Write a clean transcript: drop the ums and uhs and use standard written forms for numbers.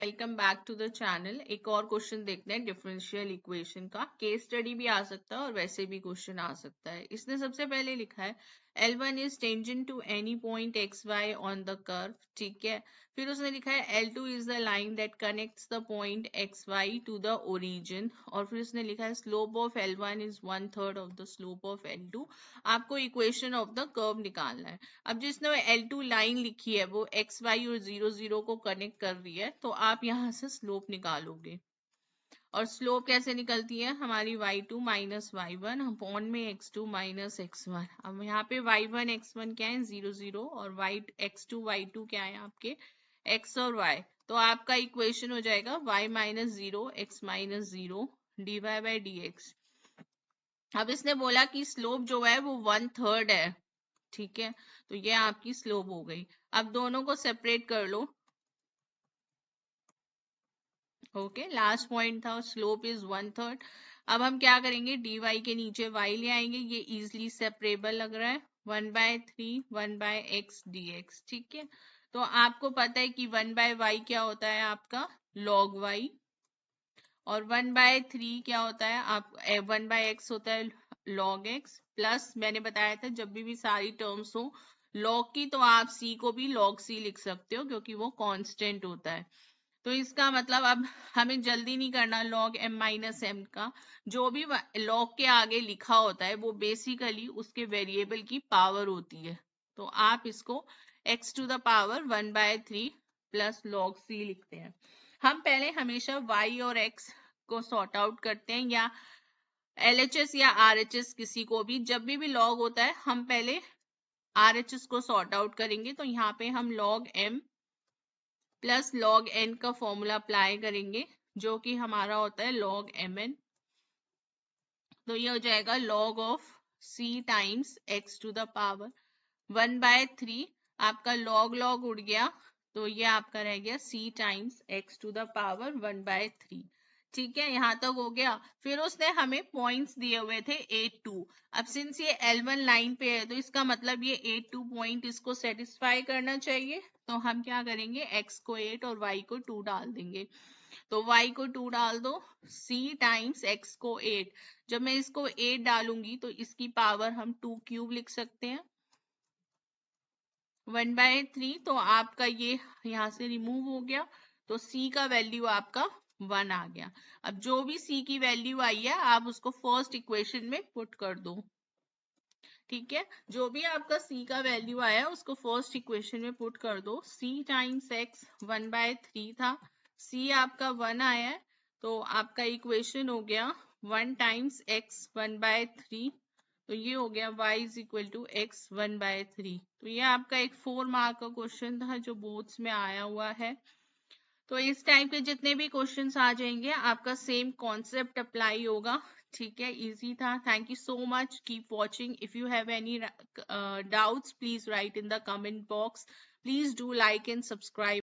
Welcome back to the channel. एक और question देखते हैं डिफरेंशियल इक्वेशन का। केस स्टडी भी आ सकता है और वैसे भी क्वेश्चन आ सकता है। इसने सबसे पहले लिखा है L1 is tangent to any point x y on the curve. ठीक है, फिर उसने लिखा है L2 is the line that connects the point x y to the origin. और फिर उसने लिखा है slope of L1 is 1/3 of the slope of L2। आपको इक्वेशन ऑफ द कर्व निकालना है। अब जिसने L2 लाइन लिखी है वो एक्स वाई और 0 0 को कनेक्ट कर रही है, तो आप यहाँ से स्लोप निकालोगे। और स्लोप कैसे निकलती है हमारी y2 माइनस y1 अपॉन में x2 माइनस x1। अब यहाँ पे y1 x1 क्या है 0 0 और x2 y2 क्या है आपके x और y। तो आपका इक्वेशन हो जाएगा y minus 0 x minus 0 dy by dx। अब इसने बोला कि स्लोप जो है वो 1/3 है। ठीक है, तो ये आपकी स्लोप हो गई। अब दोनों को सेपरेट कर लो। ओके, लास्ट पॉइंट था स्लोप इज 1/3। अब हम क्या करेंगे, डी वाई के नीचे वाई ले आएंगे। ये इजिली सेपरेबल लग रहा है, 1/3 1/x dx। ठीक है, तो आपको पता है कि 1/y क्या होता है आपका log y, और 1/3 क्या होता है आप 1/x होता है log x। प्लस मैंने बताया था जब भी सारी टर्म्स हो log की तो आप c को भी log c लिख सकते हो क्योंकि वो कांस्टेंट होता है। तो इसका मतलब अब हमें जल्दी नहीं करना log m माइनस एम का। जो भी log के आगे लिखा होता है वो बेसिकली उसके वेरिएबल की पावर होती है। तो आप इसको x to the power 1/3 plus log c लिखते हैं। हम पहले हमेशा y और x को सॉर्ट आउट करते हैं, या LHS या RHS किसी को भी जब भी log होता है हम पहले RHS को सॉर्ट आउट करेंगे। तो यहाँ पे हम log m plus log n का फॉर्मूला अप्लाई करेंगे जो कि हमारा होता है log mn। तो ये हो जाएगा log of c times x to the power 1/3। आपका log उड़ गया तो ये आपका रह गया c times x to the power 1/3। ठीक है, यहां तक हो गया। फिर उसने हमें पॉइंट्स दिए हुए थे 8 2। अब सिंस ये L1 लाइन पे है तो इसका मतलब ये 8 2 पॉइंट इसको सेटिस्फाई करना चाहिए। तो हम क्या करेंगे, x को 8 और y को 2 डाल देंगे। तो y को 2 डाल दो, c टाइम्स x को 8। जब मैं इसको 8 डालूंगी तो इसकी पावर हम 2 क्यूब लिख सकते हैं 1/3। तो आपका ये यहाँ से रिमूव हो गया तो c का वैल्यू आपका 1 आ गया। अब जो भी c की वैल्यू आई है आप उसको फर्स्ट इक्वेशन में पुट कर दो। ठीक है, जो भी आपका c का वैल्यू आया उसको फर्स्ट इक्वेशन में पुट कर दो। c टाइम्स x 1/3 था, c आपका 1 आया है तो आपका इक्वेशन हो गया 1 टाइम्स x 1/3। तो ये हो गया y is equal to x 1/3। तो ये आपका एक 4 मार्क का क्वेश्चन था जो बोर्ड्स में आया हुआ है। तो इस टाइप के जितने भी क्वेश्चंस आ जाएंगे आपका सेम कॉन्सेप्ट अप्लाई होगा। ठीक है, इजी था। Thank you so much, keep watching. If you have any doubts please right in the comment box. Please do like and subscribe